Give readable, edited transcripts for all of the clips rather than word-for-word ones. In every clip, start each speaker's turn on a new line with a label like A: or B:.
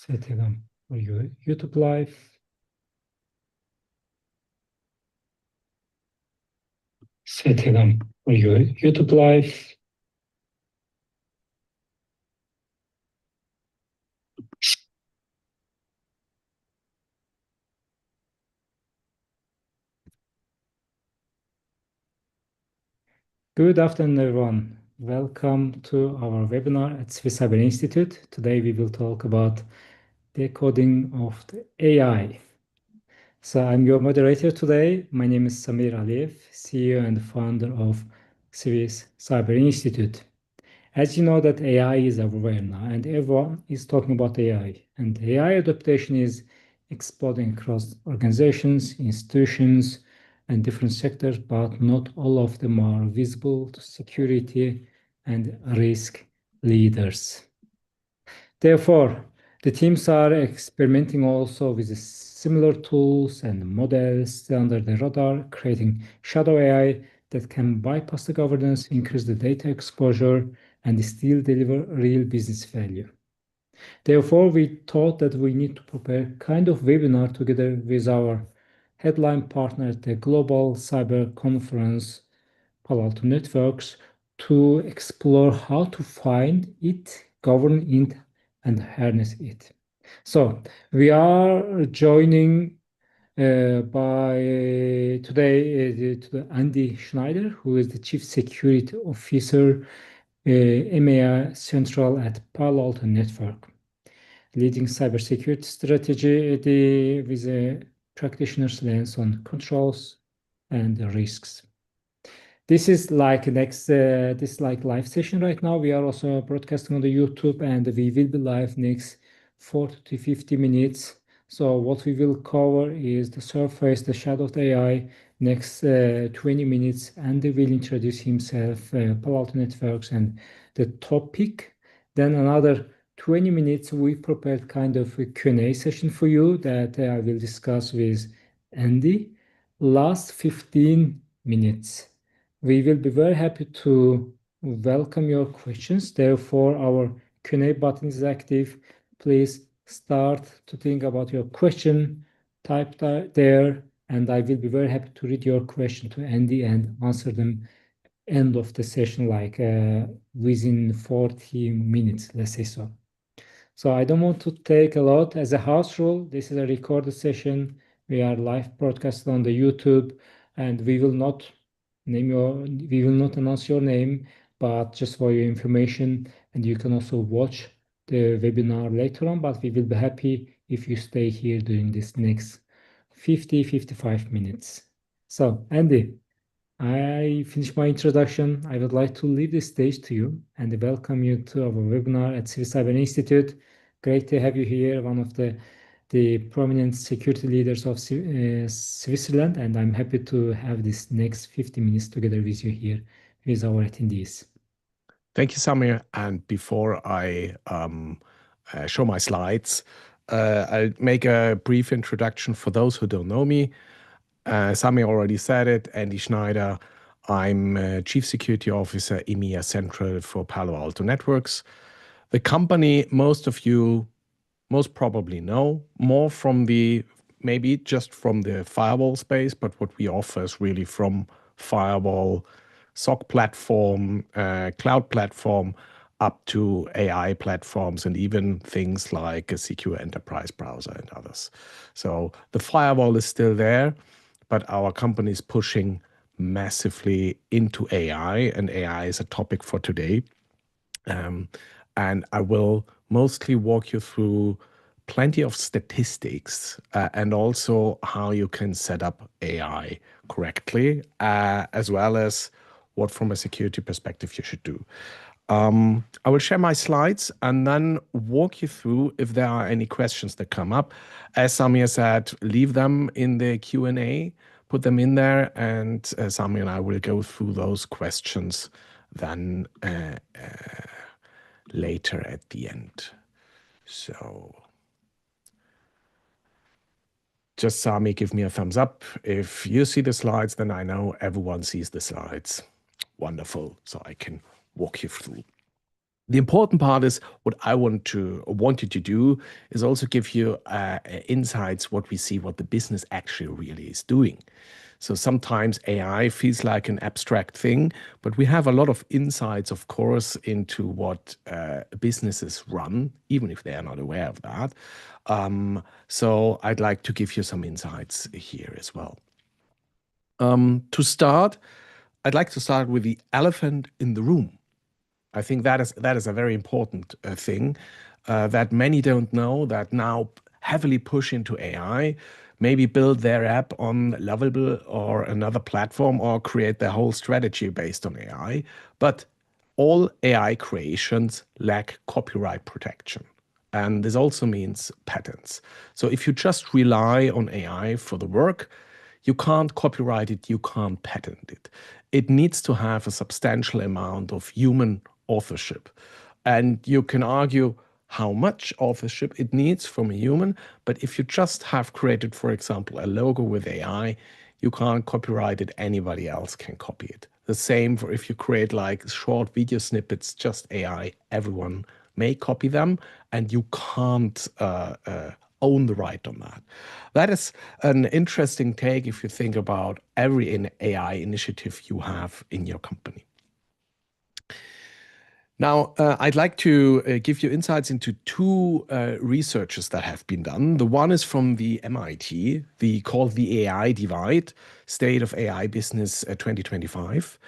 A: Selam for you. YouTube Live. Selam for you. YouTube Live. Good afternoon, everyone. Welcome to our webinar at Swiss Cyber Institute. Today we will talk about decoding of the AI. So I'm your moderator today. My name is Samir Aliyev, CEO and founder of Swiss Cyber Institute. As you know that AI is everywhere now and everyone is talking about AI. And AI adaptation is exploding across organizations, institutions, and different sectors, but not all of them are visible to security and risk leaders. Therefore, the teams are experimenting also with similar tools and models under the radar, creating shadow AI that can bypass the governance, increase the data exposure, and still deliver real business value. Therefore, we thought that we need to prepare kind of webinar together with our headline partner at the Global Cyber Conference, Palo Alto Networks, to explore how to find it, govern it, and harness it. So we are joining by today to Andy Schneider, who is the Chief Security Officer, EMEA Central at Palo Alto Network, leading cybersecurity strategy with a practitioner's lens on controls and risks. This is like live session right now. We are also broadcasting on the YouTube, and we will be live next 40 to 50 minutes. So what we will cover is the surface, the shadow of the AI, next 20 minutes, and he will introduce himself, Palo Alto Networks, and the topic. Then another 20 minutes, we prepared kind of a Q&A session for you that I will discuss with Andy. Last 15 minutes. We will be very happy to welcome your questions. Therefore, our Q&A button is active. Please start to think about your question, type there, and I will be very happy to read your question to Andy and answer them end of the session, like within 40 minutes, let's say so. So I don't want to take a lot. As a house rule, this is a recorded session. We are live broadcast on the YouTube, and we will not announce your name, but just for your information, and you can also watch the webinar later on, but we will be happy if you stay here during this next 55 minutes. So, Andy, I finished my introduction. I would like to leave the stage to you and welcome you to our webinar at Swiss Cyber Institute. Great to have you here, one of the prominent security leaders of Switzerland, and I'm happy to have this next 50 minutes together with you here with our attendees.
B: Thank you, Samir. And before I show my slides, I'll make a brief introduction for those who don't know me. Samir already said it, Andy Schneider. I'm Chief Security Officer, EMEA Central for Palo Alto Networks. The company most of you most probably know more from maybe just from the firewall space, but what we offer is really from firewall, SOC platform, cloud platform, up to AI platforms, and even things like a secure enterprise browser and others. So the firewall is still there, but our company is pushing massively into AI, and AI is a topic for today. And I will mostly walk you through plenty of statistics and also how you can set up AI correctly, as well as what from a security perspective you should do. I will share my slides and then walk you through if there are any questions that come up. As Samir said, leave them in the Q&A, put them in there, and Samir and I will go through those questions then later at the end. So just Sami, give me a thumbs up. If you see the slides, then I know everyone sees the slides. Wonderful. So I can walk you through. The important part is what I want you to do is also give you insights what we see what the business actually really is doing. So sometimes AI feels like an abstract thing, but we have a lot of insights, of course, into what businesses run, even if they are not aware of that. So I'd like to give you some insights here as well. To start, I'd like to start with the elephant in the room. I think that is a very important thing that many don't know that now heavily push into AI, maybe build their app on Lovable or another platform or create their whole strategy based on AI. But all AI creations lack copyright protection. And this also means patents. So if you just rely on AI for the work, you can't copyright it, you can't patent it. It needs to have a substantial amount of human authorship. And you can argue how much authorship it needs from a human, but if you just have created, for example, a logo with AI, you can't copyright it, anybody else can copy it. The same for if you create like short video snippets, just AI, everyone may copy them, and you can't own the right on that. That is an interesting take if you think about every AI initiative you have in your company. Now, I'd like to give you insights into two researches that have been done. The one is from the MIT, called the AI Divide, State of AI Business 2025.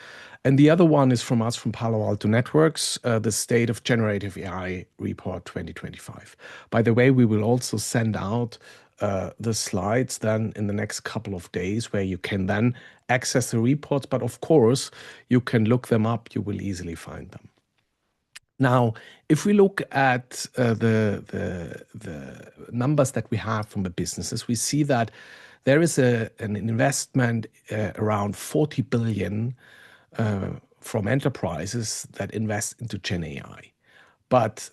B: And the other one is from us from Palo Alto Networks, the State of Generative AI Report 2025. By the way, we will also send out the slides then in the next couple of days where you can then access the reports. But of course, you can look them up. You will easily find them. Now, if we look at the numbers that we have from the businesses, we see that there is an investment around 40 billion from enterprises that invest into Gen AI, but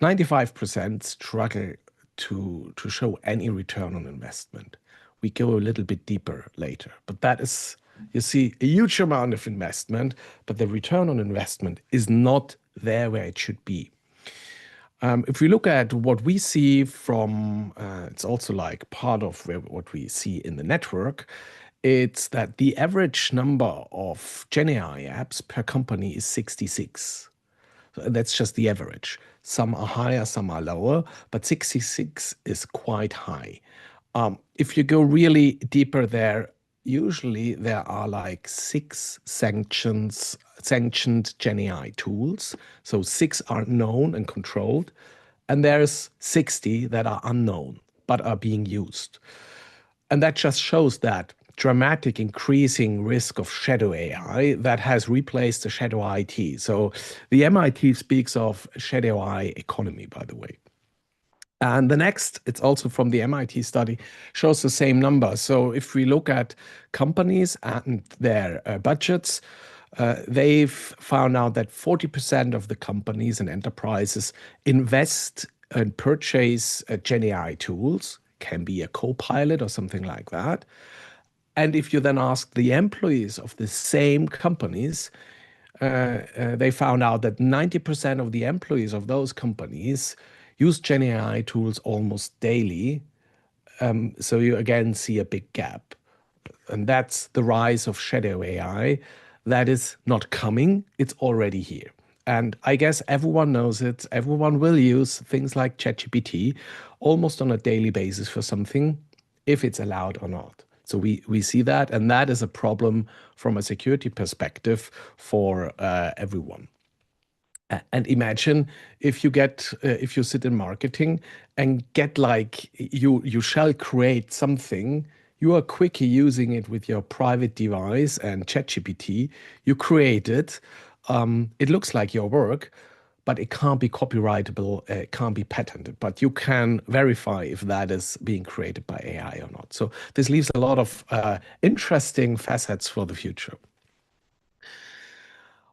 B: 95% struggle to show any return on investment. We go a little bit deeper later, but that is, you see, a huge amount of investment, but the return on investment is not there where it should be. If we look at what we see from, it's also like part of what we see in the network, it's that the average number of Gen AI apps per company is 66. So that's just the average. Some are higher, some are lower, but 66 is quite high. If you go really deeper there, usually there are like six sanctioned Gen AI tools. So 6 are known and controlled, and there's 60 that are unknown but are being used. And that just shows that dramatic increasing risk of shadow AI that has replaced the shadow IT. So the MIT speaks of shadow AI economy, by the way. And the next, it's also from the MIT study, shows the same number. So if we look at companies and their budgets, they've found out that 40% of the companies and enterprises invest and purchase Gen AI tools, can be a co-pilot or something like that. And if you then ask the employees of the same companies, they found out that 90% of the employees of those companies use Gen AI tools almost daily. So you again see a big gap. And that's the rise of shadow AI. That is not coming, it's already here. And I guess everyone knows it. Everyone will use things like ChatGPT almost on a daily basis for something, if it's allowed or not. So we see that, and that is a problem from a security perspective for everyone. And imagine if you sit in marketing and get like you shall create something, you are quickly using it with your private device and ChatGPT. You create it. It looks like your work, but it can't be copyrightable. It can't be patented. But you can verify if that is being created by AI or not. So this leaves a lot of interesting facets for the future.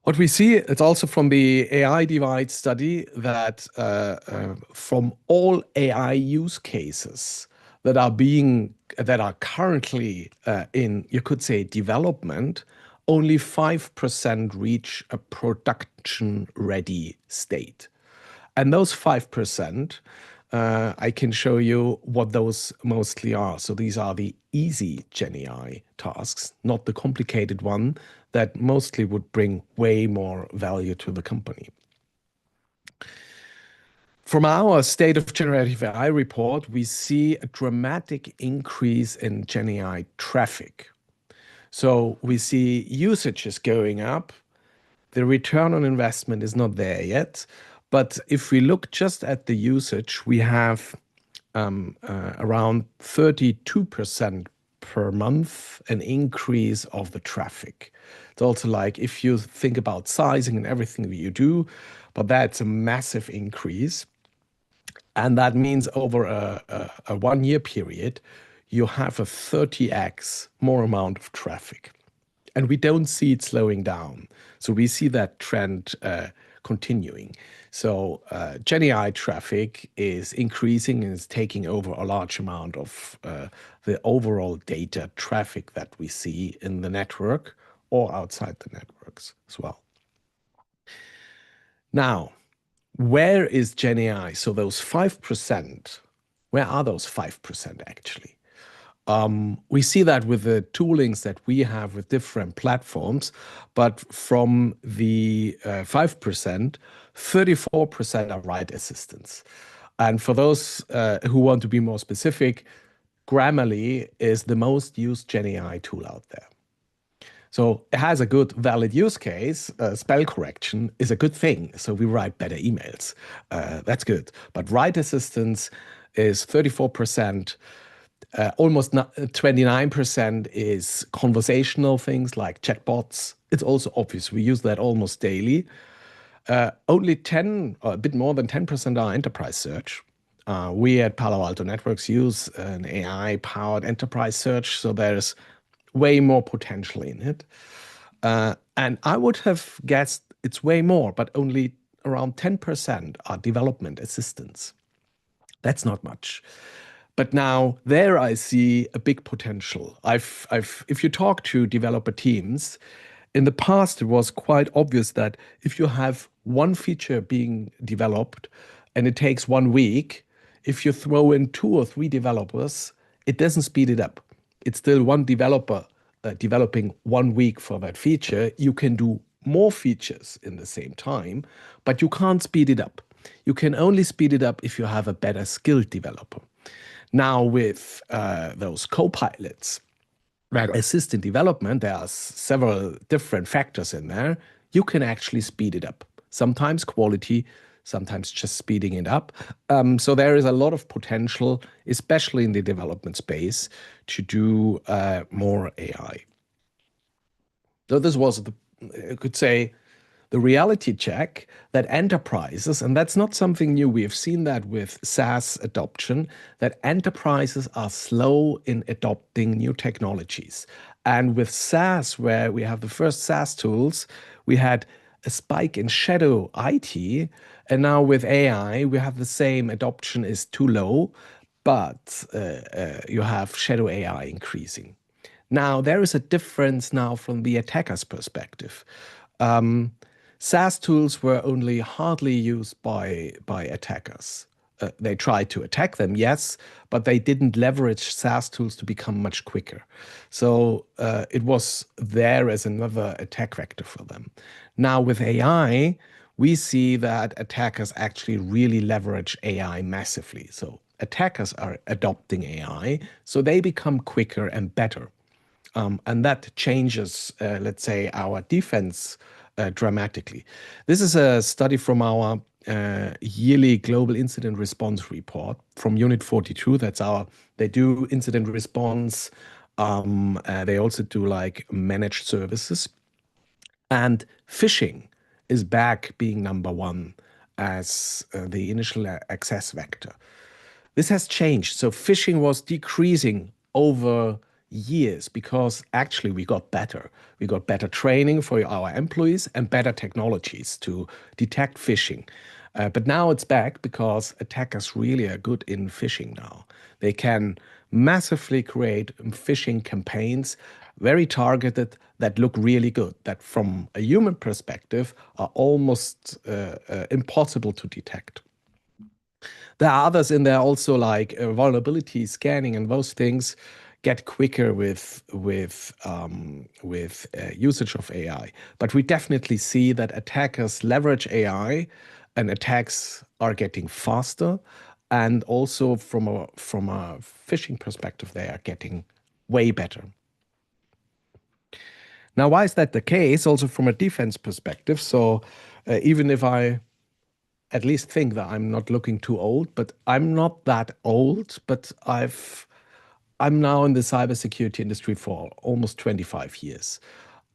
B: What we see, it's also from the AI Divide study that from all AI use cases that are currently in, you could say, development, only 5% reach a production-ready state. And those 5%, I can show you what those mostly are. So these are the easy GenAI tasks, not the complicated one that mostly would bring way more value to the company. From our State of Generative AI report, we see a dramatic increase in GenAI traffic. So we see usages going up. The return on investment is not there yet. But if we look just at the usage, we have around 32% per month an increase of the traffic. It's also like if you think about sizing and everything that you do, but that's a massive increase. And that means over a 1 year period, you have a 30x more amount of traffic. And we don't see it slowing down. So we see that trend continuing. So GenAI traffic is increasing and is taking over a large amount of the overall data traffic that we see in the network or outside the networks as well. Now, where is GenAI? So those 5%, where are those 5% actually? We see that with the toolings that we have with different platforms, but from the 5%, 34% are write assistants. And for those who want to be more specific, Grammarly is the most used GenAI tool out there. So it has a good valid use case. Spell correction is a good thing. So we write better emails. That's good. But write assistance is 34%. Almost 29% is conversational things like chatbots. It's also obvious. We use that almost daily. Only 10, or a bit more than 10% are enterprise search. We at Palo Alto Networks use an AI-powered enterprise search, so there's way more potential in it. And I would have guessed it's way more, but only around 10% are development assistants. That's not much. But now there I see a big potential. If you talk to developer teams, in the past it was quite obvious that if you have one feature being developed and it takes 1 week, if you throw in 2 or 3 developers, it doesn't speed it up. It's still one developer developing 1 week for that feature. You can do more features in the same time, but you can't speed it up. You can only speed it up if you have a better skilled developer. Now with those co-pilots that assist in development, there are several different factors in there. You can actually speed it up. Sometimes quality, sometimes just speeding it up. So there is a lot of potential, especially in the development space, to do more AI. So this was, I could say, the reality check that enterprises, and that's not something new, we have seen that with SaaS adoption, that enterprises are slow in adopting new technologies. And with SaaS, where we have the first SaaS tools, we had a spike in shadow IT. And now with AI, we have the same adoption is too low, but you have shadow AI increasing. Now, there is a difference now from the attacker's perspective. SaaS tools were only hardly used by attackers. They tried to attack them, yes, but they didn't leverage SaaS tools to become much quicker. So it was there as another attack vector for them. Now with AI, we see that attackers actually really leverage AI massively. So attackers are adopting AI, so they become quicker and better. And that changes, let's say, our defense dramatically. This is a study from our yearly global incident response report from Unit 42. They do incident response. They also do like managed services. And phishing is back being number one as the initial access vector. This has changed. So phishing was decreasing over years because actually we got better. We got better training for our employees and better technologies to detect phishing. But now it's back because attackers really are good in phishing now. They can massively create phishing campaigns very targeted, that look really good, that from a human perspective are almost impossible to detect. There are others in there also, like vulnerability scanning, and those things get quicker with usage of AI. But we definitely see that attackers leverage AI, and attacks are getting faster. And also from a phishing perspective, they are getting way better. Now, why is that the case? Also from a defense perspective. So even if I at least think that I'm not looking too old, but I'm not that old, but I'm now in the cybersecurity industry for almost 25 years.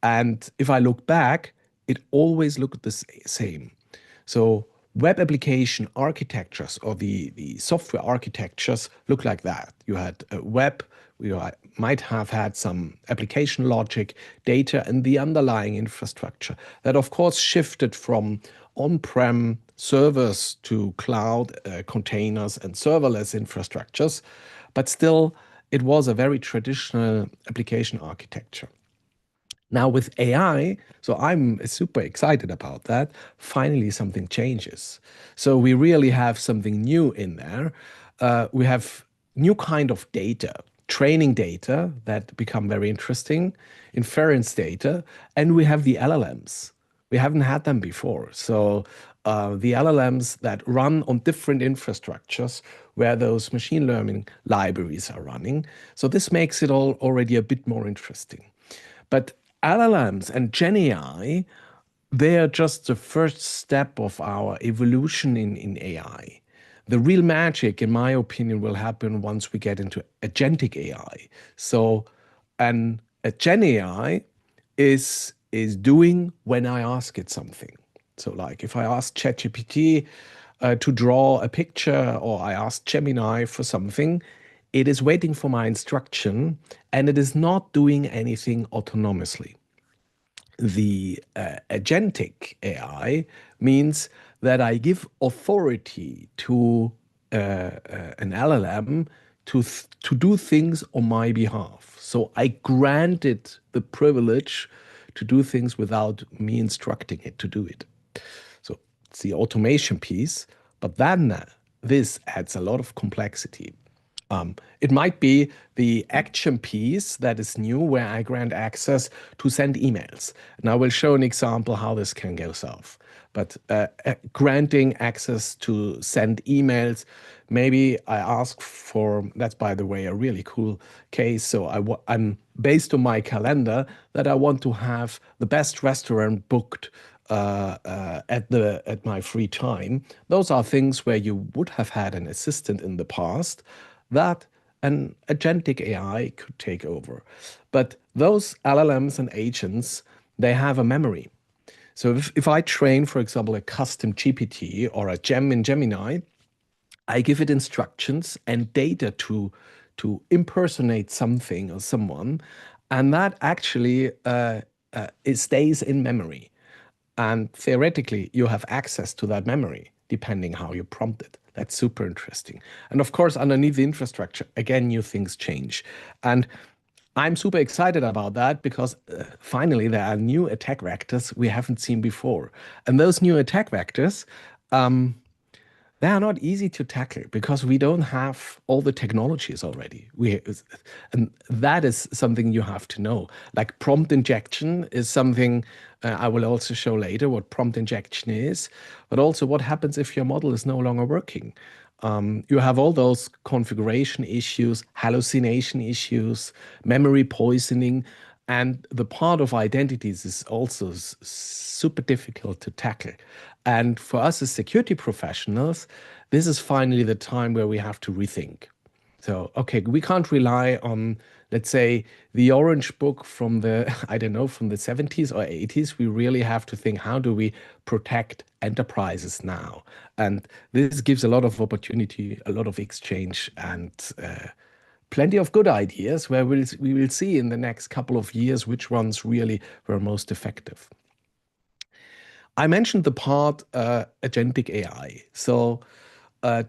B: And if I look back, it always looked the same. So web application architectures, or the software architectures, look like that. You had a web, you might have had some application logic, data, and the underlying infrastructure. That, of course, shifted from on-prem servers to cloud containers and serverless infrastructures, but still, it was a very traditional application architecture. Now with AI, so I'm super excited about that. Finally, something changes. So we really have something new in there. We have new kind of data, training data that become very interesting, inference data, and we have the LLMs. We haven't had them before. So the LLMs that run on different infrastructures where those machine learning libraries are running. So this makes it all already a bit more interesting. But LLMs and GenAI, they are just the first step of our evolution in AI. The real magic, in my opinion, will happen once we get into agentic AI. So, a Gen AI is doing when I ask it something. So, like if I ask ChatGPT to draw a picture, or I ask Gemini for something, it is waiting for my instruction, and it is not doing anything autonomously. The agentic AI means that I give authority to an LLM to do things on my behalf. So I grant it the privilege to do things without me instructing it to do it. So it's the automation piece, but then this adds a lot of complexity. It might be the action piece that is new, where I grant access to send emails. And I will show an example how this can go south. But granting access to send emails, maybe I ask for, that's by the way a really cool case. So I'm based on my calendar that I want to have the best restaurant booked at my free time. Those are things where you would have had an assistant in the past that an agentic AI could take over. But those LLMs and agents, they have a memory. So if I train, for example, a custom GPT or a gem in Gemini, I give it instructions and data to impersonate something or someone, and that actually it stays in memory. And theoretically, you have access to that memory depending how you prompt it. That's super interesting. And of course, underneath the infrastructure, again, new things change. And I'm super excited about that because finally there are new attack vectors we haven't seen before. And those new attack vectors, they are not easy to tackle because we don't have all the technologies already. And that is something you have to know. Like prompt injection is something I will also show later what prompt injection is, but also what happens if your model is no longer working. You have all those configuration issues, hallucination issues, memory poisoning, and the part of identities is also super difficult to tackle. And for us as security professionals, this is finally the time where we have to rethink. So, okay, we can't rely on, let's say, the Orange Book from the, I don't know, from the 70s or 80s. We really have to think, how do we protect enterprises now? And this gives a lot of opportunity, a lot of exchange, and plenty of good ideas where we will see in the next couple of years which ones really were most effective. I mentioned the part agentic AI. So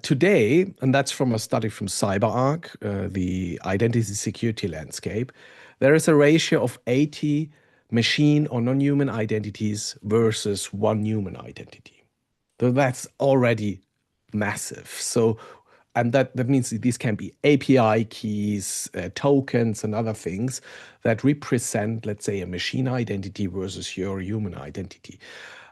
B: today, and that's from a study from CyberArk, the identity security landscape, there is a ratio of 80 machine or non-human identities versus one human identity. So that's already massive. So, and that means that these can be API keys, tokens, and other things that represent, let's say, a machine identity versus your human identity.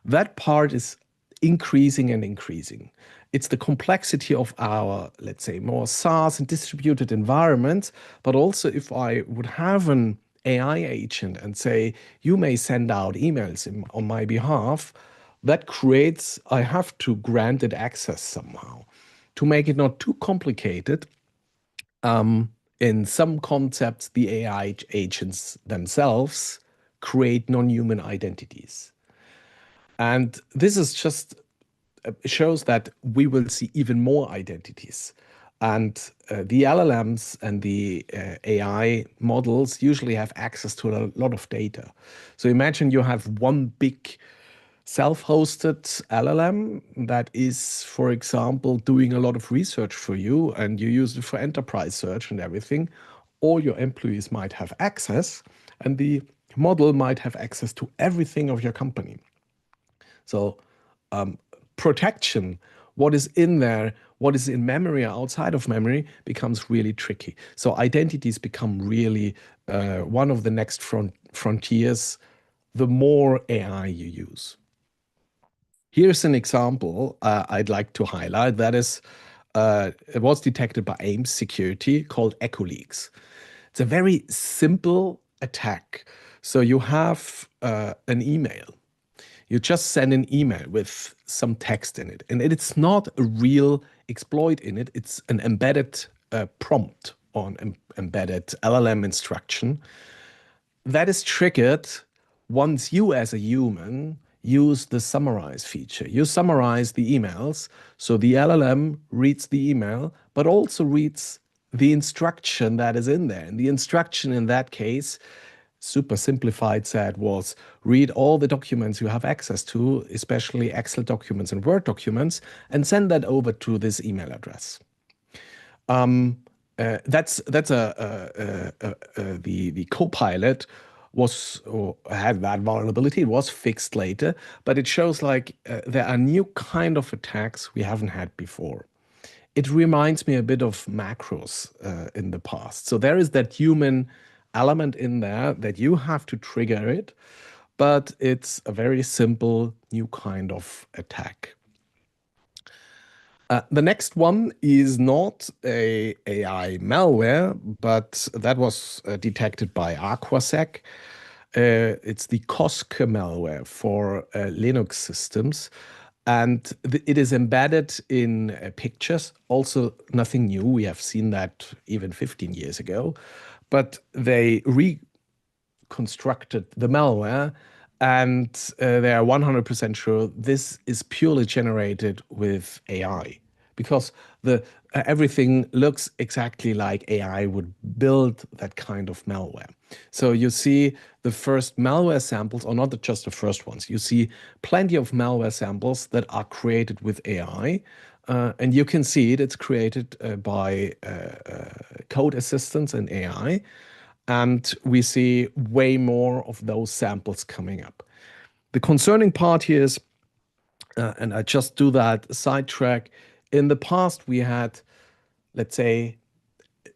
B: That part is increasing and increasing. It's the complexity of our, let's say, more SaaS and distributed environments. But also, if I would have an AI agent and say, you may send out emails on my behalf, that creates, I have to grant it access somehow. To make it not too complicated, in some concepts, the AI agents themselves create non-human identities. And this is just shows that we will see even more identities. And the LLMs and the AI models usually have access to a lot of data. So imagine you have one big self-hosted LLM that is, for example, doing a lot of research for you, and you use it for enterprise search and everything. All your employees might have access, and the model might have access to everything of your company. So protection, what is in there, what is in memory or outside of memory, becomes really tricky. So identities become really one of the next frontiers, the more AI you use. Here's an example I'd like to highlight. That is, it was detected by AIM Security, called Echo Leaks. It's a very simple attack. So you have an email. You just send an email with some text in it, and it's not a real exploit in it. It's an embedded prompt or an embedded LLM instruction that is triggered once you, as a human, use the summarize feature. You summarize the emails, so the LLM reads the email, but also reads the instruction that is in there. And the instruction in that case, super simplified, said was read all the documents you have access to, especially Excel documents and Word documents, and send that over to this email address. That's the Copilot was, or had that vulnerability. It was fixed later, but it shows like there are new kind of attacks we haven't had before. It reminds me a bit of macros in the past. So there is that human element in there that you have to trigger it, but it's a very simple new kind of attack. The next one is not a AI malware, but that was detected by Aquasec. It's the COSC malware for Linux systems, and it is embedded in pictures. Also, nothing new. We have seen that even 15 years ago, but they constructed the malware, and they are 100% sure this is purely generated with AI, because the everything looks exactly like AI would build that kind of malware. So you see the first malware samples, or not just the first ones. You see plenty of malware samples that are created with AI. And you can see it, it's created by code assistants and AI. And we see way more of those samples coming up. The concerning part here is, and I just do that sidetrack, in the past we had, let's say,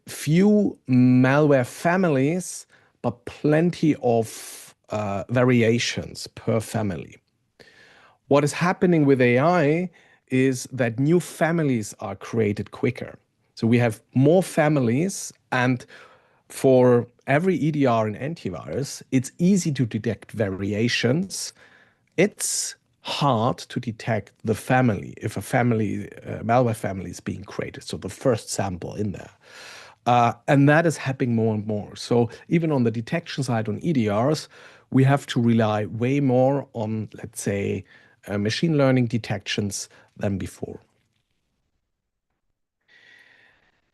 B: few malware families, but plenty of variations per family. What is happening with AI is that new families are created quicker. So we have more families, and for every EDR and antivirus, it's easy to detect variations. It's hard to detect the family, if a family, malware family is being created, so the first sample in there. And that is happening more and more. So even on the detection side on EDRs, we have to rely way more on, let's say, machine learning detections than before.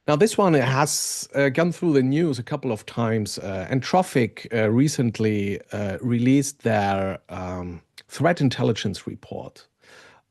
B: Now, this one has gone through the news a couple of times. Anthropic recently released their threat intelligence report.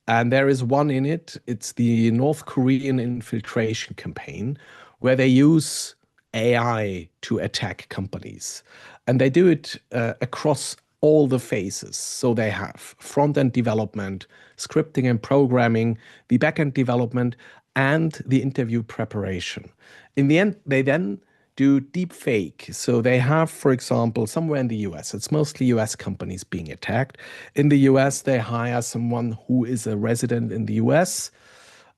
B: And there is one in it. It's the North Korean infiltration campaign, where they use AI to attack companies. And they do it across all the phases. So they have front-end development, scripting and programming, the back-end development, and the interview preparation. In the end, they then do deep fake. So they have, for example, somewhere in the US, it's mostly US companies being attacked. In the US, they hire someone who is a resident in the US,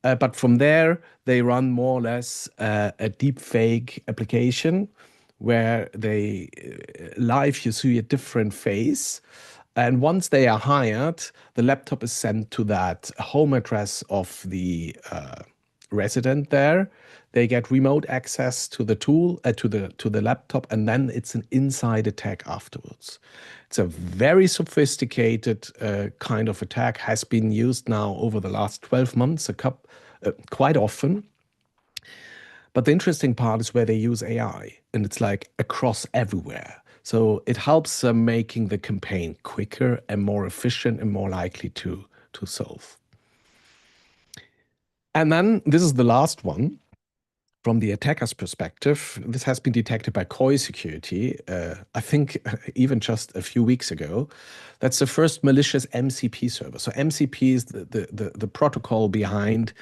B: but from there, they run more or less a deep fake application where they live you see a different face. And once they are hired, the laptop is sent to that home address of the resident there. They get remote access to the tool, to the laptop, and then it's an inside attack afterwards. It's a very sophisticated kind of attack, has been used now over the last 12 months, quite often. But the interesting part is where they use AI, and it's like across everywhere. So it helps them making the campaign quicker and more efficient and more likely to solve. And then this is the last one. From the attacker's perspective, this has been detected by Koi Security, I think even just a few weeks ago. That's the first malicious MCP server. So MCP is the protocol behind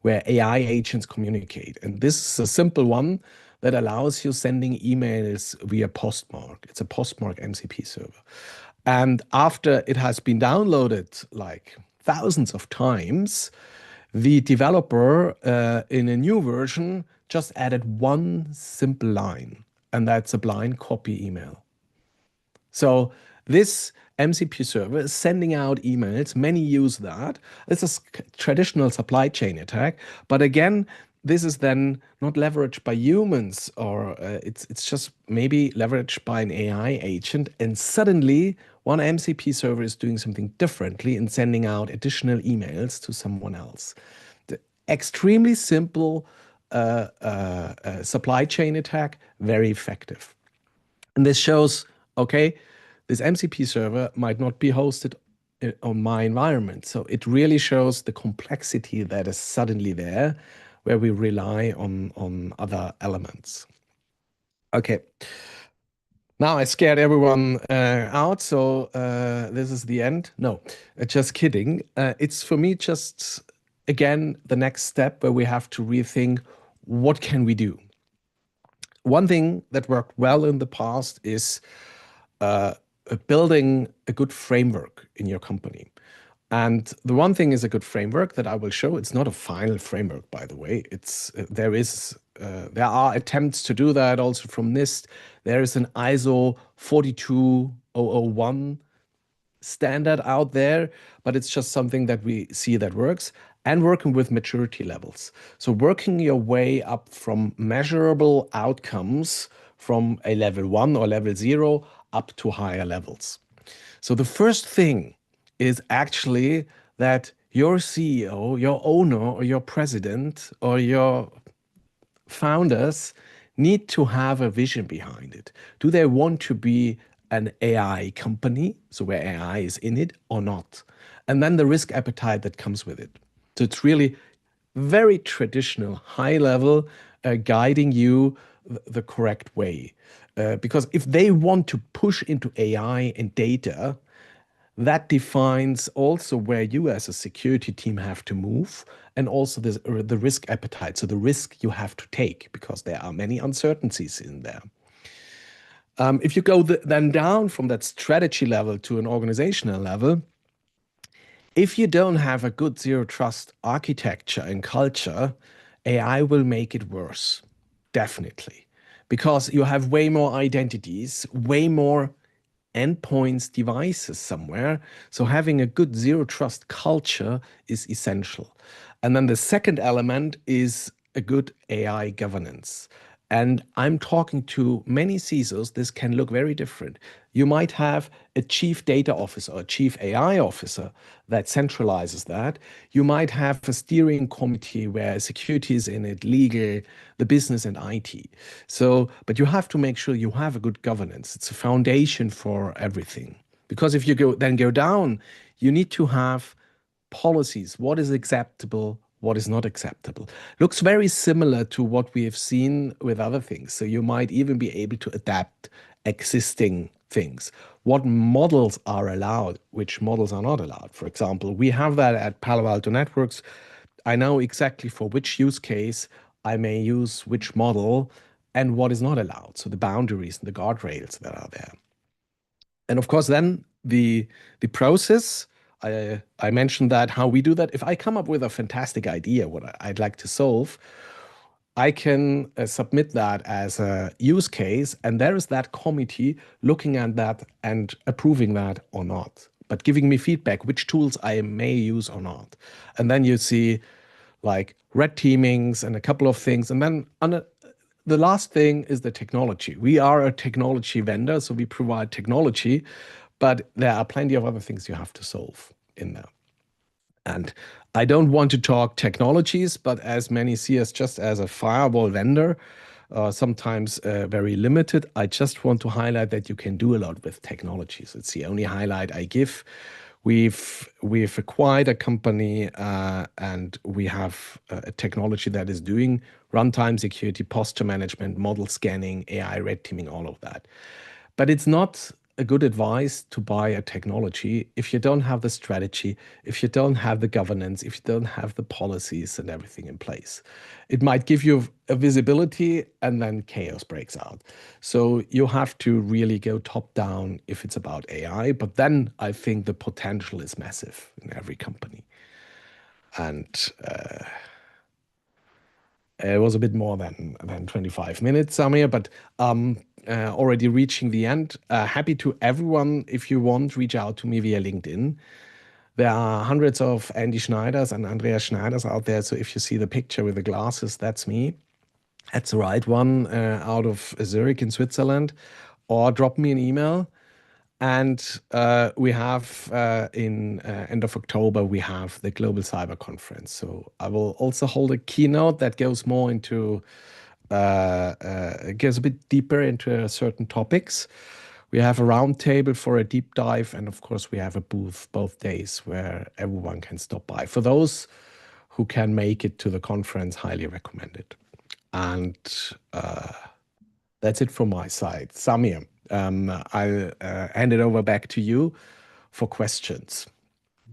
B: where AI agents communicate. And this is a simple one that allows you sending emails via Postmark. It's a Postmark MCP server. And after it has been downloaded like thousands of times, the developer in a new version just added one simple line, and that's a blind copy email. So this MCP server is sending out emails. Many use that. This is traditional supply chain attack. But again, this is then not leveraged by humans, or it's just maybe leveraged by an AI agent. And suddenly, one MCP server is doing something differently and sending out additional emails to someone else. The extremely simple supply chain attack, very effective. And this shows, okay, this MCP server might not be hosted on my environment. So it really shows the complexity that is suddenly there, where we rely on other elements. Okay. Now I scared everyone out, so this is the end. No, just kidding. It's for me just, again, the next step where we have to rethink what can we do. One thing that worked well in the past is building a good framework in your company. And the one thing is a good framework that I will show. It's not a final framework, by the way. There are attempts to do that also from NIST. There is an ISO 42001 standard out there, but it's just something that we see that works, and working with maturity levels. So working your way up from measurable outcomes from a level 1 or level 0 up to higher levels. So the first thing is actually that your CEO, your owner, or your president, or your founders need to have a vision behind it. Do they want to be an AI company, so where AI is in it, or not? And then the risk appetite that comes with it. So it's really very traditional, high level, guiding you the correct way. Because if they want to push into AI and data, that defines also where you as a security team have to move, and also the risk appetite. So the risk you have to take, because there are many uncertainties in there. If you go then down from that strategy level to an organizational level, if you don't have a good zero trust architecture and culture, AI will make it worse, definitely, because you have way more identities, way more endpoints, devices somewhere. So having a good zero trust culture is essential. And then the second element is a good AI governance. And I'm talking to many CISOs, this can look very different. You might have a chief data officer or a chief AI officer that centralizes that. You might have a steering committee where security is in it, legal, the business, and IT. So, but you have to make sure you have a good governance. It's a foundation for everything. Because if you go down, you need to have policies. What is acceptable? what is not acceptable. Looks very similar to what we have seen with other things. So you might even be able to adapt existing things. What models are allowed, which models are not allowed. For example, we have that at Palo Alto Networks. I know exactly for which use case I may use which model and what is not allowed. So the boundaries and the guardrails that are there. And of course, then the process, I mentioned that how we do that. If I come up with a fantastic idea, what I'd like to solve, I can submit that as a use case, and there is that committee looking at that and approving that or not, but giving me feedback which tools I may use or not. And then you see like red teamings and a couple of things. And then the last thing is the technology. We are a technology vendor, so we provide technology, but there are plenty of other things you have to solve in there. And I don't want to talk technologies, but as many see us just as a firewall vendor, sometimes very limited. I just want to highlight that you can do a lot with technologies. It's the only highlight I give. We've acquired a company and we have a technology that is doing runtime security, posture management, model scanning, AI red teaming, all of that. But it's not a good advice to buy a technology if you don't have the strategy, if you don't have the governance, if you don't have the policies and everything in place. It might give you a visibility and then chaos breaks out. So you have to really go top down if it's about AI. But then I think the potential is massive in every company. And it was a bit more than 25 minutes, Samir, but already reaching the end. Happy to everyone. If you want, reach out to me via LinkedIn. There are hundreds of Andy Schneiders and Andreas Schneiders out there. So if you see the picture with the glasses, that's me. That's the right one out of Zurich in Switzerland. Or drop me an email. And we have in end of October, we have the Global Cyber Conference. So I will also hold a keynote that goes more into, goes a bit deeper into certain topics. We have a roundtable for a deep dive. And of course, we have a booth both days where everyone can stop by. For those who can make it to the conference, highly recommended. And that's it from my side. Samir, I'll hand it over back to you for questions.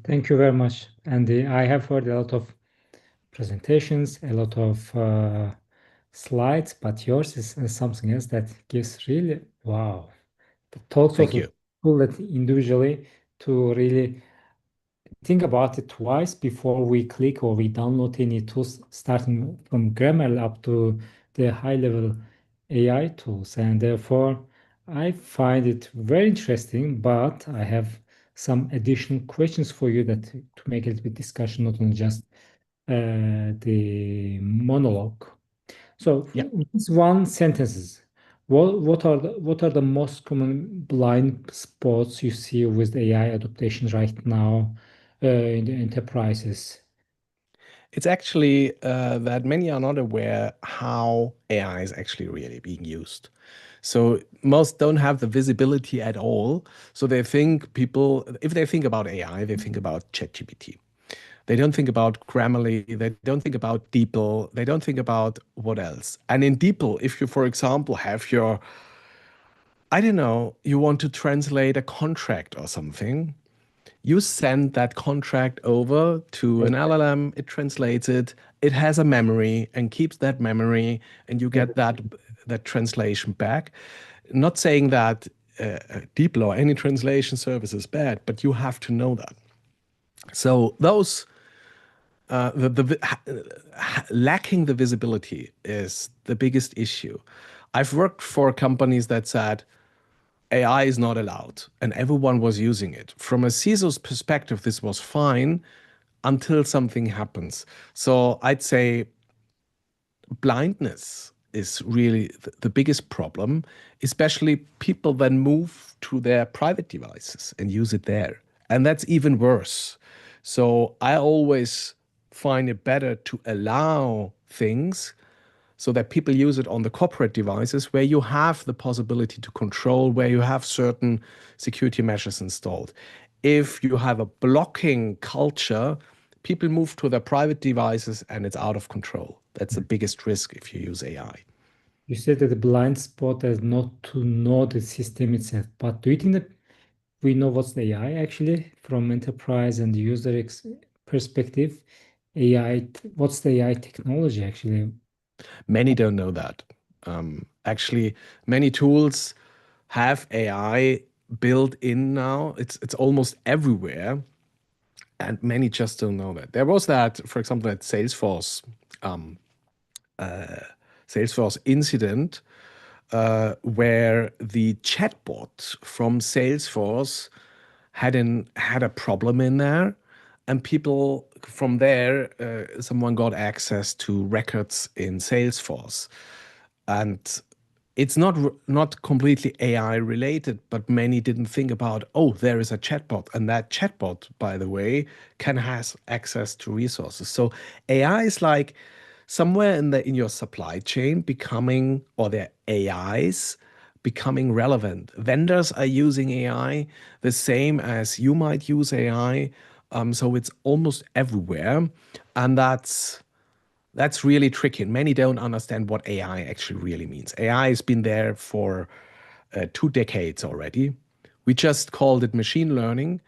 A: Thank you very much, Andy. I have heard a lot of presentations, a lot of slides, but yours is something else that gives really wow. The thoughts of
B: Thank
A: the
B: you.
A: people that individually to really think about it twice before we click or we download any tools, starting from grammar up to the high level AI tools. And therefore, I find it very interesting, but I have some additional questions for you that to make it with discussion, not only just the monologue. So
B: Yeah.
A: this one sentences. What are the most common blind spots you see with AI adaptation right now in the enterprises?
B: It's actually that many are not aware how AI is actually really being used. So most don't have the visibility at all. So they think people, if they think about AI, they think about ChatGPT. They don't think about Grammarly. They don't think about DeepL. They don't think about what else. And in DeepL, if you, for example, have your, I don't know, you want to translate a contract or something, you send that contract over to an LLM, it translates it, it has a memory and keeps that memory, and you get that translation back. Not saying that DeepL or any translation service is bad, but you have to know that. So those lacking the visibility is the biggest issue. I've worked for companies that said AI is not allowed, and everyone was using it. From a CISO's perspective, this was fine until something happens. So I'd say blindness is really the biggest problem, especially people then move to their private devices and use it there. And that's even worse. So I always find it better to allow things so that people use it on the corporate devices where you have the possibility to control, where you have certain security measures installed. If you have a blocking culture, people move to their private devices and it's out of control. That's the biggest risk if you use AI.
A: You said that the blind spot is not to know the system itself, but do you think that we know what's the AI actually from enterprise and user perspective? AI, what's the AI technology actually?
B: Many don't know that. Actually, many tools have AI built in now. It's almost everywhere, and many just don't know that. There was that, for example, that um, Salesforce incident where the chatbot from Salesforce had a problem in there, and people from there, someone got access to records in Salesforce, and it's not completely AI related, but many didn't think about, oh, there is a chatbot, and that chatbot, by the way, can has access to resources. So AI is like somewhere in your supply chain becoming, or their AIs becoming relevant. Vendors are using AI the same as you might use AI. So it's almost everywhere, and that's really tricky. And many don't understand what AI actually really means. AI has been there for 2 decades already. We just called it machine learning,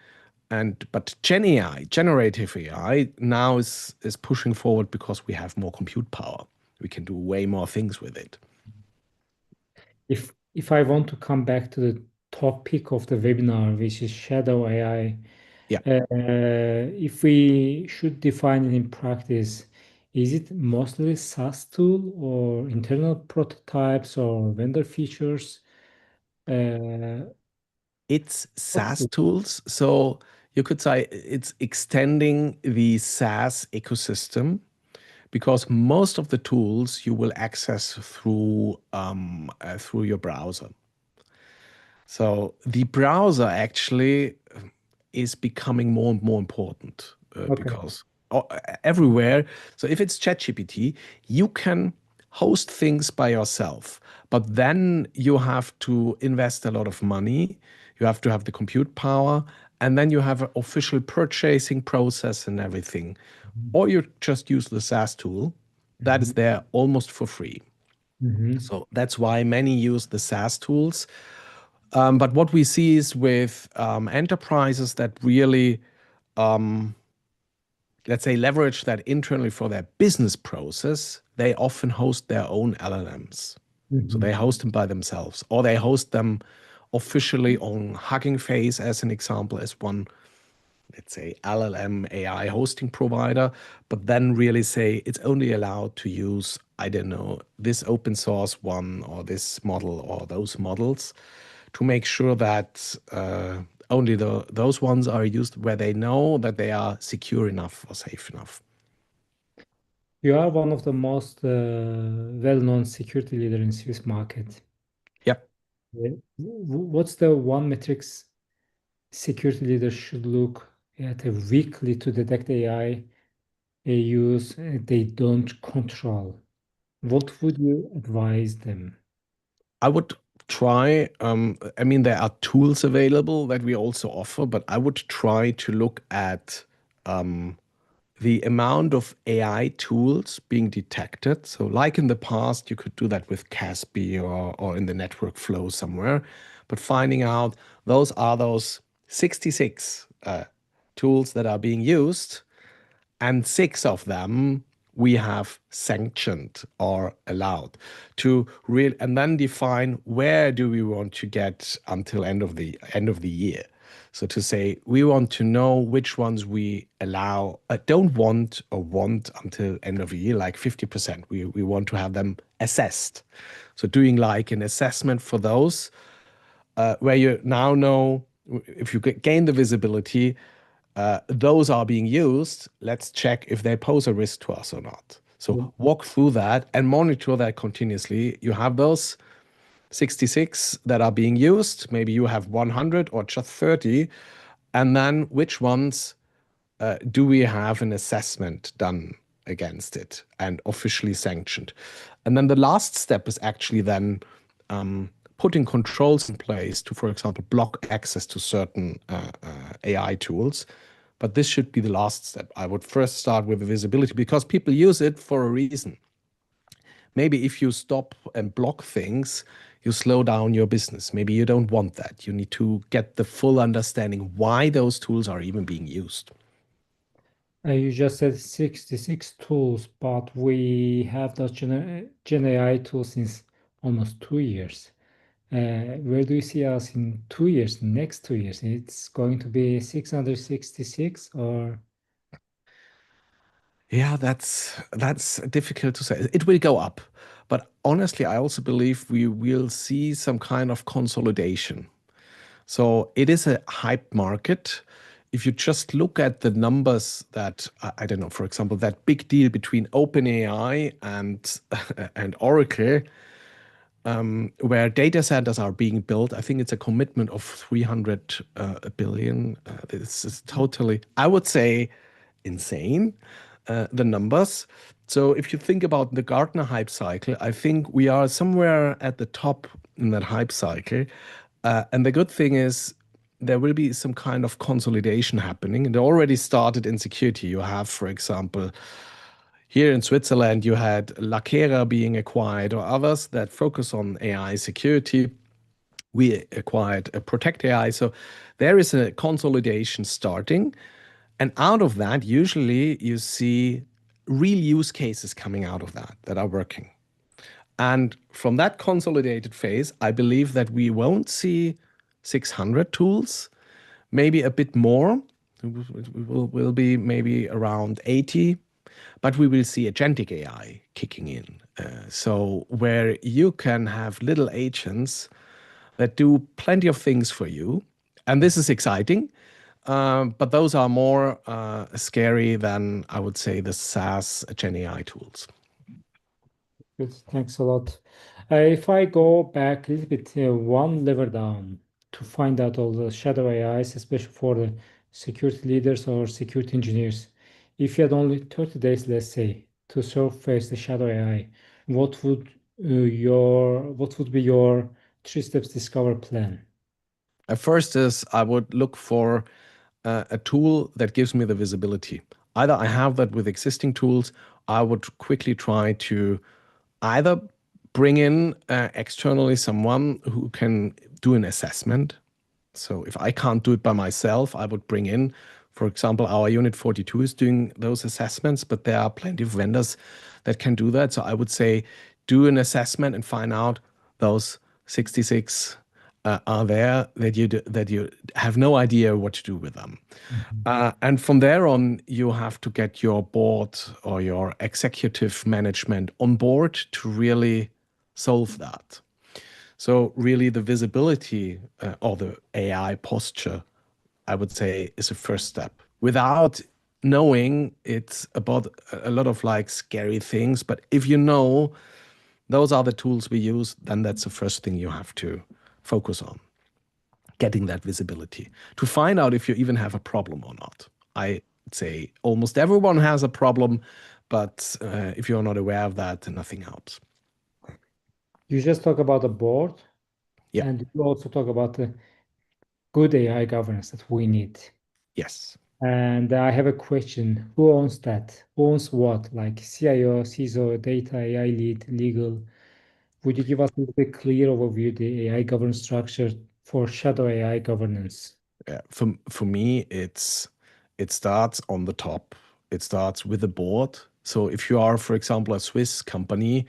B: and but Gen AI, generative AI, now is pushing forward because we have more compute power. We can do way more things with it.
A: If I want to come back to the topic of the webinar, which is shadow AI,
B: Yeah,
A: if we should define it in practice, is it mostly SaaS tool or internal prototypes or vendor features? Uh,
B: it's
A: what's
B: SaaS
A: the
B: tools. So you could say it's extending the SaaS ecosystem because most of the tools you will access through your browser. So the browser actually is becoming more and more important
A: okay?
B: because everywhere. So if it's ChatGPT, you can host things by yourself, but then you have to invest a lot of money. You have to have the compute power, and then you have an official purchasing process and everything. Or you just use the SaaS tool that
A: Mhm.
B: is there almost for free.
A: Mhm.
B: So that's why many use the SaaS tools. But what we see is with enterprises that really, let's say, leverage that internally for their business process, they often host their own LLMs. So they
A: Mhm.
B: host them by themselves, or they host them officially on Hugging Face, as an example, as one, let's say, LLM AI hosting provider, but then really say it's only allowed to use, I don't know, this open source one or this model or those models to make sure that only those ones are used where they know that they are secure enough or safe enough.
A: You are one of the most well-known security leader in Swiss market.
B: Yep.
A: What's the one metrics security leaders should look at a weekly to detect AI use they don't control? What would you advise them?
B: I would try, I mean, there are tools available that we also offer, but I would try to look at um, the amount of AI tools being detected. So, like in the past, you could do that with Caspi or in the network flow somewhere, but finding out those 66 tools that are being used, and 6 of them we have sanctioned or allowed to real, and then define where do we want to get until end of the year. So to say we want to know which ones we allow, don't want or want until end of the year, like 50%. We want to have them assessed. So doing like an assessment for those where you now know if you gain the visibility, those are being used. Let's check if they pose a risk to us or not. So
A: Yeah.
B: walk through that and monitor that continuously. You have those 66 that are being used. Maybe you have 100 or just 30. And then which ones do we have an assessment done against it and officially sanctioned? And then the last step is actually then putting controls in place to, for example, block access to certain AI tools. But this should be the last step. I would first start with the visibility because people use it for a reason. Maybe if you stop and block things, you slow down your business. Maybe you don't want that. You need to get the full understanding why those tools are even being used.
A: You just said 66 tools, but we have those Gen AI tools since almost 2 years. Where do you see us in 2 years, next 2 years? It's going to be 666 or
B: Yeah, that's difficult to say. It will go up. But honestly, I also believe we will see some kind of consolidation. So it is a hype market. If you just look at the numbers that I don't know, for example, that big deal between OpenAI and and Oracle, where data centers are being built, I think it's a commitment of 300 billion. This is totally, I would say, insane, the numbers. So if you think about the Gartner hype cycle, I think we are somewhere at the top in that hype cycle. And the good thing is there will be some kind of consolidation happening. And it already started in security. You have, for example, here in Switzerland, you had Lakera being acquired or others that focus on AI security. We acquired Protect AI. So there is a consolidation starting. And out of that, usually you see real use cases coming out of that that are working. And from that consolidated phase, I believe that we won't see 600 tools, maybe a bit more. Will be maybe around 80, but we will see agentic AI kicking in. So where you can have little agents that do plenty of things for you, and this is exciting. But those are more scary than I would say the SaaS Gen AI tools.
A: good. Thanks a lot. If I go back a little bit, one level down to find out all the shadow AIs, especially for the security leaders or security engineers, if you had only 30 days, let's say, to surface the shadow AI, what would be your three steps discover plan?
B: At first is I would look for a tool that gives me the visibility. Either I have that with existing tools, I would quickly try to either bring in externally someone who can do an assessment. So if I can't do it by myself, I would bring in, for example, our Unit 42 is doing those assessments, but there are plenty of vendors that can do that. So I would say do an assessment and find out those 66 are there that you have no idea what to do with them.
A: Mhm.
B: And from there on, you have to get your board or your executive management on board to really solve that. So really the visibility or the AI posture, I would say, is a first step. Without knowing, it's about a lot of like scary things. But if you know those are the tools we use, then that's the first thing you have to focus on, getting that visibility to find out if you even have a problem or not. I would say almost everyone has a problem, but if you're not aware of that, nothing helps.
A: You just talk about the board,
B: Yeah.
A: and you also talk about the good AI governance that we need.
B: Yes.
A: And I have a question. Who owns that? Who owns what? Like CIO, CISO, data, AI lead, legal. Would you give us a little bit clear overview the AI governance structure for shadow AI governance?
B: For me, it starts on the top. It starts with the board. So if you are, for example, a Swiss company,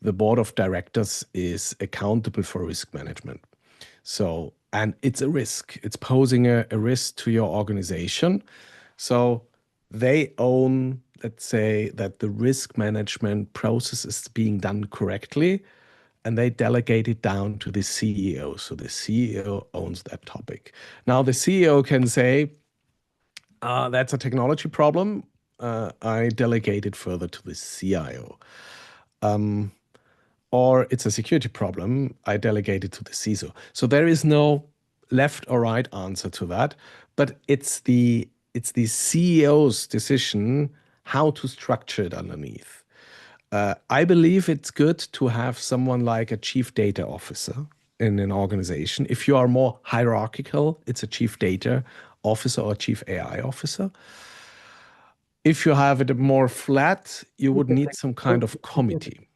B: the board of directors is accountable for risk management. So, and it's a risk. It's posing a risk to your organization. So they own, let's say, that the risk management process is being done correctly, and they delegate it down to the CEO. So the CEO owns that topic. Now, the CEO can say, that's a technology problem. I delegate it further to the CIO. Or it's a security problem. I delegate it to the CISO. So there is no left or right answer to that, but it's the CEO's decision how to structure it underneath. I believe it's good to have someone like a chief data officer in an organization. If you are more hierarchical, it's a chief data officer or chief AI officer. If you have it more flat, you would need some kind of committee.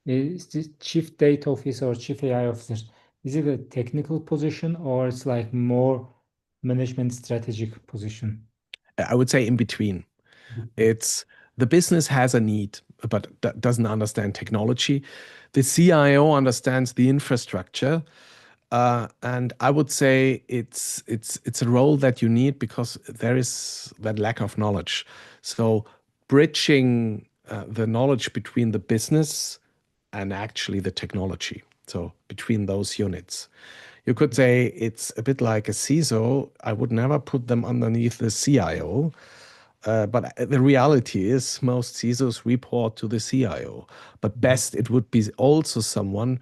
A: Is this chief data officer or chief AI officer? Is it a technical position or it's like more management strategic position?
B: I would say in between. It's the business has a need, but doesn't understand technology. The CIO understands the infrastructure, and I would say it's a role that you need because there is that lack of knowledge. So bridging the knowledge between the business and actually the technology. So between those units. You could say it's a bit like a CISO. I would never put them underneath the CIO. But the reality is most CISOs report to the CIO. But best it would be also someone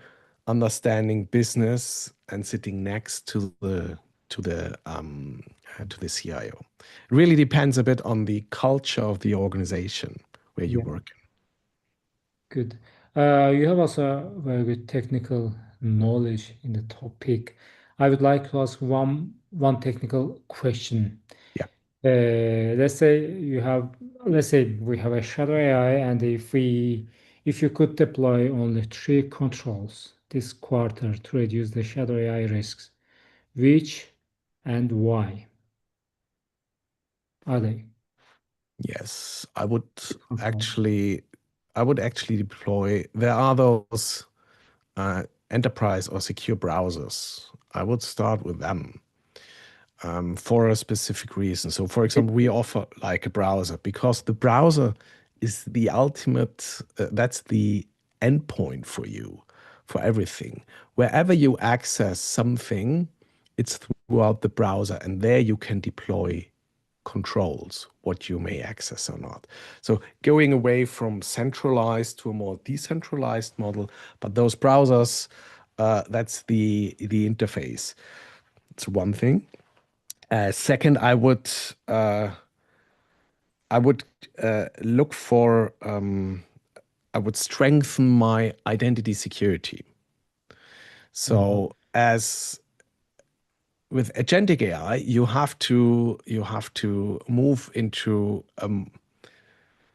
B: understanding business and sitting next to the CIO. It really depends a bit on the culture of the organization where you
A: Yeah,
B: work in.
A: good. You have also very good technical knowledge in the topic. I would like to ask one technical question.
B: Yeah.
A: Let's say let's say we have a shadow AI, and if you could deploy only three controls this quarter to reduce the shadow AI risks, which and why are they?
B: Yes,
A: Controls.
B: actually, I would actually deploy. There are those enterprise or secure browsers. I would start with them for a specific reason. So, for example, we offer like a browser because the browser is the ultimate, that's the endpoint for you, for everything. Wherever you access something, it's throughout the browser, and there you can deploy controls what you may access or not. So going away from centralized to a more decentralized model, but those browsers, that's the interface. It's one thing. Second, I would look for I would strengthen my identity security.
A: Mhm.
B: So as with agentic AI, you have to move into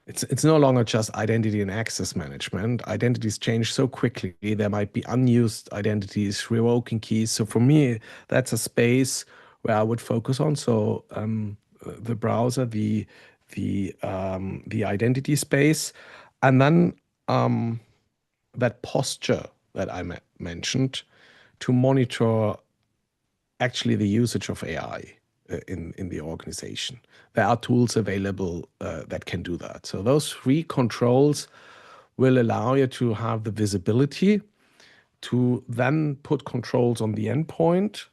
B: it's no longer just identity and access management. Identities change so quickly. There might be unused identities, revoking keys. So for me, that's a space where I would focus on. So the browser, the identity space, and then that posture that I mentioned to monitor actually the usage of AI in the organization. There are tools available that can do that. So those three controls will allow you to have the visibility to then put controls on the endpoint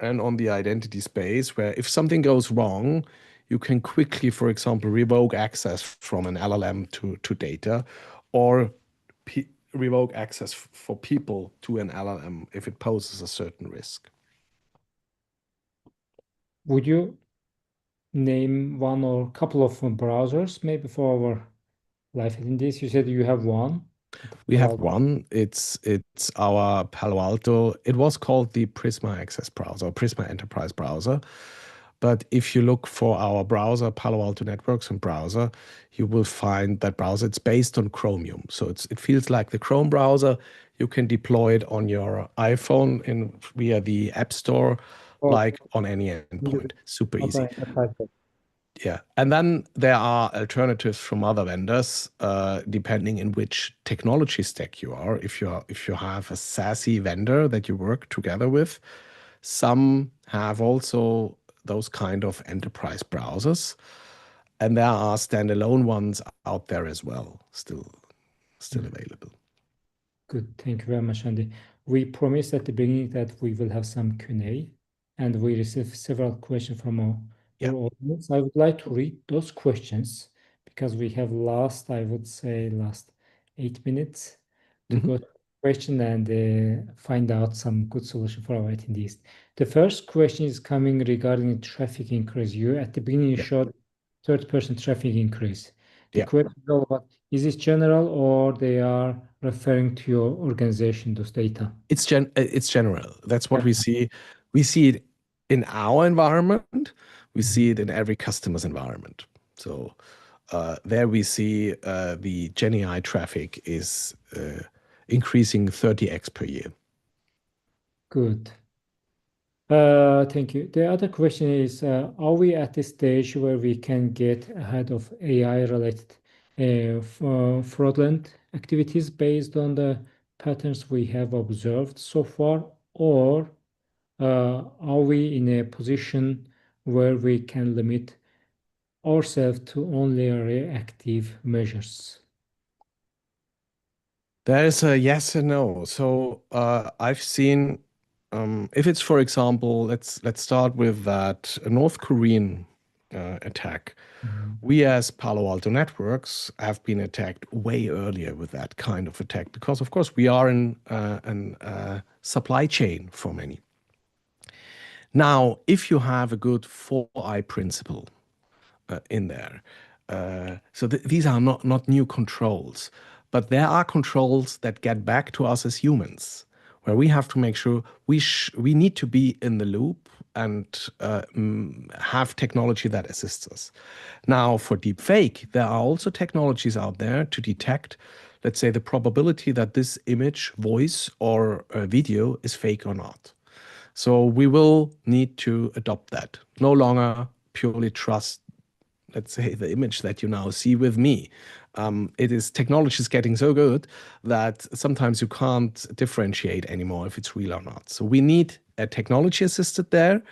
B: and on the identity space, where if something goes wrong, you can quickly, for example, revoke access from an LLM to data, or revoke access for people to an LLM if it poses a certain risk.
A: Would you name one or couple of browsers maybe for our live in this? You said you have one.
B: We have one. It's our Palo Alto. It was called the Prisma Access browser, Prisma Enterprise browser. But if you look for our browser, Palo Alto Networks and browser, you will find that browser. It's based on Chromium, so it feels like the Chrome browser. You can deploy it on your iPhone in via the App Store,
A: Or
B: like on any endpoint. Super easy.
A: enterprise.
B: Yeah, and then there are alternatives from other vendors, depending in which technology stack you are. If you have a SASE vendor that you work together with, some have also those kind of enterprise browsers, and there are standalone ones out there as well, still available.
A: Good. Thank you very much, Andy. We promised at the beginning that we will have some Q&A, and we received several questions from our
B: Yeah.
A: audience. I would like to read those questions because we have I would say, last 8 minutes to
B: Mhm.
A: go to the question and find out some good solution for our attendees. The first question is coming regarding traffic increase. You at the beginning you
B: Yeah.
A: showed 30% traffic increase. The
B: Yeah.
A: question is all about, is this general or they are referring to your organization, those data?
B: It's general. That's what
A: Yeah.
B: we see. We see it. in our environment, we
A: Mhm.
B: see it in every customer's environment. So there we see the Gen AI traffic is increasing 30x per year.
A: Good. Thank you. The other question is, are we at the stage where we can get ahead of AI-related fraudulent activities based on the patterns we have observed so far, or are we in a position where we can limit ourselves to only reactive measures?
B: There is a yes and no. So I've seen, if it's for example, let's start with that North Korean attack.
A: Mhm.
B: We as Palo Alto Networks have been attacked way earlier with that kind of attack because, of course, we are in an supply chain for many. Now, if you have a good 4I principle in there. So these are not new controls, but there are controls that get back to us as humans, where we have to make sure we need to be in the loop and have technology that assists us. Now, for deep fake, there are also technologies out there to detect, let's say, the probability that this image, voice, or video is fake or not. So we will need to adopt that. No longer purely trust, let's say, the image that you now see with me. It is technology is getting so good that sometimes you can't differentiate anymore if it's real or not. So we need a technology assisted there,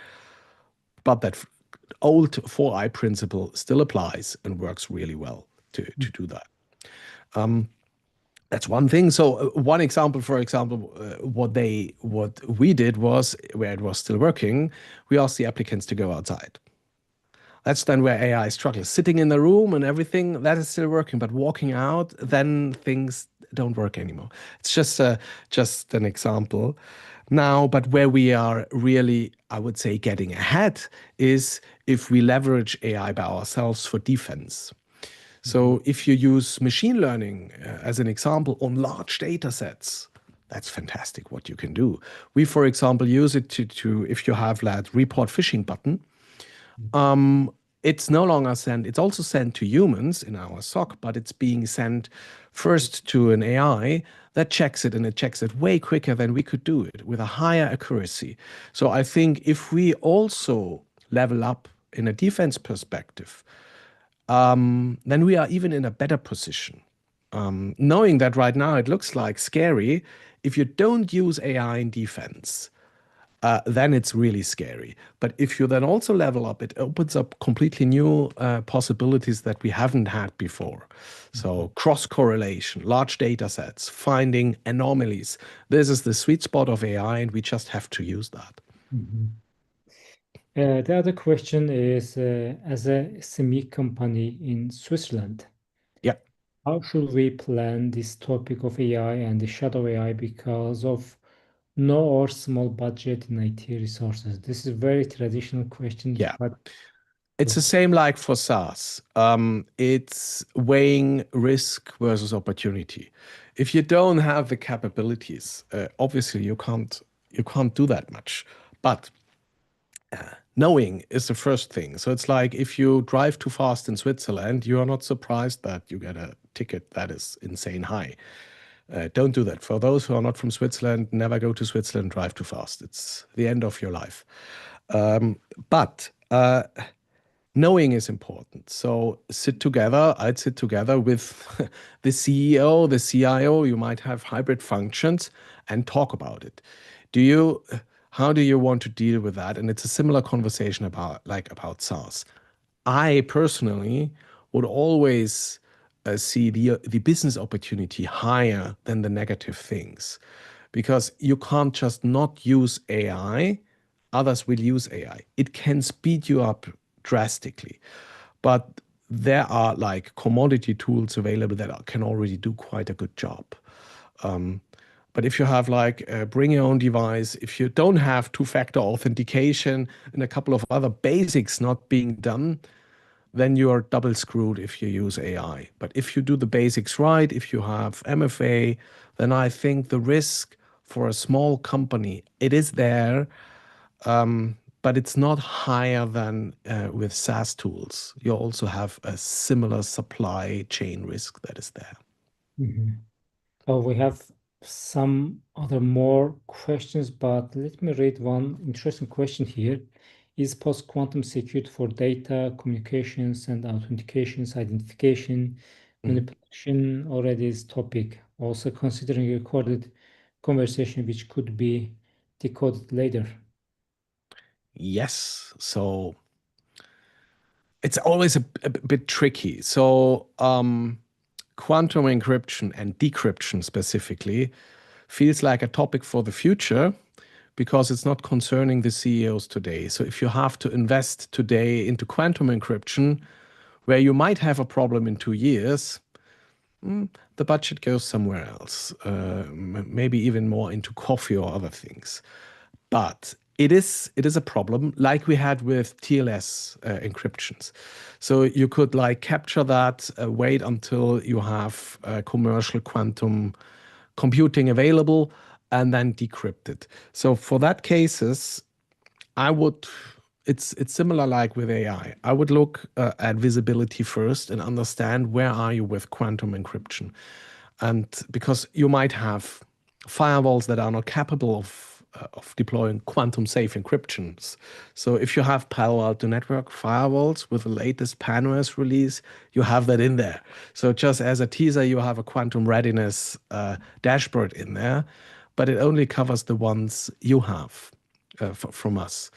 B: but that old 4I principle still applies and works really well to do that. That's one thing. So one example, for example, what we did was where it was still working, we asked the applicants to go outside. That's then where AI struggles. Sitting in the room and everything, that is still working, but walking out, then things don't work anymore. It's just an example. Now, but where we are really, I would say, getting ahead is if we leverage AI by ourselves for defense.
A: Mhm.
B: So if you use machine learning as an example on large data sets, that's fantastic what you can do. We, for example, use it to if you have that report phishing button, it's no longer sent, it's also sent to humans in our SOC, but it's being sent first to an AI that checks it, and it checks it way quicker than we could do it with a higher accuracy. So I think if we also level up in a defense perspective, then we are even in a better position. Knowing that right now it looks like scary, if you don't use AI in defense, then it's really scary. But if you then also level up, it opens up completely new possibilities that we haven't had before. So cross correlation, large data sets, finding anomalies. This is the sweet spot of AI, and we just have to use that.
A: Mhm. The other question is, as a SME company in Switzerland,
B: Yeah.
A: how should we plan this topic of AI and the shadow AI because of no or small budget in IT resources? This is a very traditional question,
B: Yeah.
A: but
B: It's the same like for SaaS. It's weighing risk versus opportunity. If you don't have the capabilities, obviously you can't do that much. But knowing is the first thing. So it's like if you drive too fast in Switzerland, you are not surprised that you get a ticket that is insane high. Don't do that. For those who are not from Switzerland, never go to Switzerland, drive too fast. It's the end of your life. But knowing is important. So sit together. I'd sit together with the CEO, the CIO. You might have hybrid functions and talk about it. Do you, how do you want to deal with that? And it's a similar conversation about SaaS. I personally would always see the business opportunity higher than the negative things, because you can't just not use AI. Others will use AI. It can speed you up drastically, but there are like commodity tools available that can already do quite a good job. But if you have like bring your own device, if you don't have two-factor authentication and a couple of other basics not being done, then you are double screwed if you use AI. But if you do the basics right, if you have MFA, then I think the risk for a small company, it is there, but it's not higher than with SaaS tools. You also have a similar supply chain risk that is there.
A: Mhm. Oh, we have some other more questions, but let me read one interesting question here. Is post-quantum security for data, communications, and authentications, identification,
B: Mhm.
A: manipulation already is topic? Also considering recorded conversation which could be decoded later.
B: Yes. So it's always a bit tricky. So quantum encryption and decryption specifically feels like a topic for the future because it's not concerning the CEOs today. So if you have to invest today into quantum encryption, where you might have a problem in 2 years, the budget goes somewhere else, maybe even more into coffee or other things. But it is a problem like we had with TLS encryptions. So you could like capture that, wait until you have commercial quantum computing available, and then decrypt it. So for that cases, I would. It's similar like with AI. I would look at visibility first and understand where are you with quantum encryption, and because you might have firewalls that are not capable of deploying quantum safe encryptions. So if you have Palo Alto Network firewalls with the latest PAN-OS release, you have that in there. So just as a teaser, you have a quantum readiness dashboard in there, but it only covers the ones you have from us.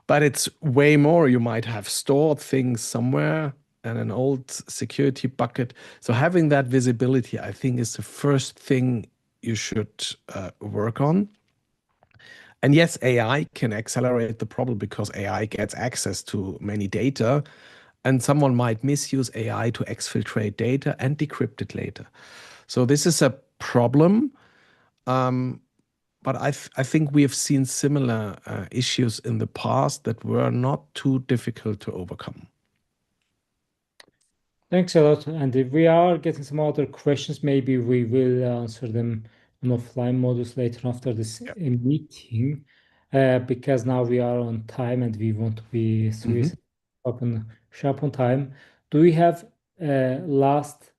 B: But it's way more. You might have stored things somewhere in an old security bucket. So having that visibility, I think, is the first thing you should work on. And yes, AI can accelerate the problem because AI gets access to many data, and someone might misuse AI to exfiltrate data and decrypt it later. So this is a problem. But I think we have seen similar issues in the past that were not too difficult to overcome.
A: Thanks a lot. And if we are getting some other questions, maybe we will answer them on offline modus later after this
B: Yeah.
A: meeting, because now we are on time and we want to be
B: Mhm.
A: Swiss sharp on time. Do we have last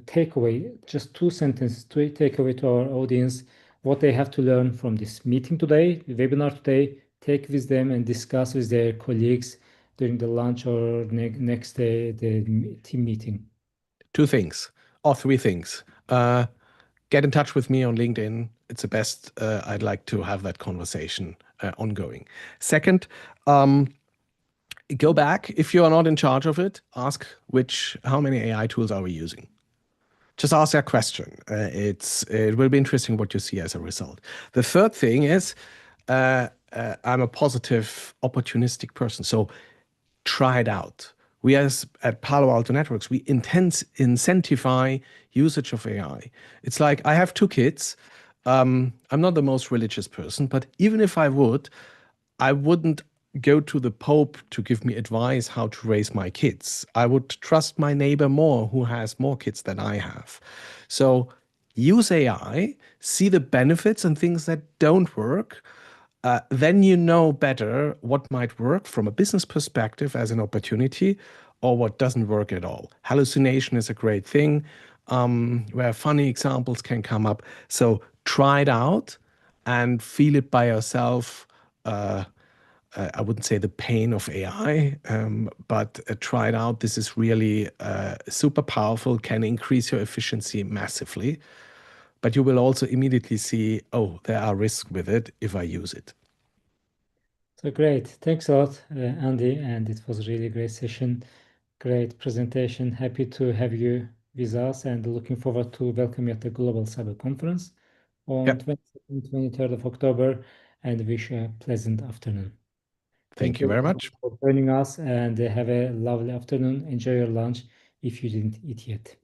A: takeaway, just two sentences to takeaway to our audience, what they have to learn from this meeting today, the webinar today, take with them and discuss with their colleagues during the lunch or next day, the team meeting.
B: Two things or three things. Get in touch with me on LinkedIn. It's the best. I'd like to have that conversation ongoing. Second, go back if you are not in charge of it. Ask how many AI tools are we using? Just ask that question. It will be interesting what you see as a result. The third thing is I'm a positive, opportunistic person. So try it out. We as at Palo Alto Networks, we incentivize usage of AI. It's like I have two kids. I'm not the most religious person, but even if I wouldn't go to the Pope to give me advice how to raise my kids. I would trust my neighbor more who has more kids than I have. So use AI, see the benefits and things that don't work. Then you know better what might work from a business perspective as an opportunity or what doesn't work at all. Hallucination is a great thing where funny examples can come up. So try it out and feel it by yourself. I wouldn't say the pain of AI, but try it out. This is really super powerful, can increase your efficiency massively. But you will also immediately see, oh, there are risks with it if I use it.
A: So great. Thanks a lot, Andy. And it was a really great session, great presentation. Happy to have you with us and looking forward to welcome you at the Global Cyber Conference on
B: Yep.
A: 22nd, 23rd of October, and wish you a pleasant afternoon. Thank
B: Thank you
A: you
B: very much.
A: for joining us and have a lovely afternoon. Enjoy your lunch if you didn't eat yet.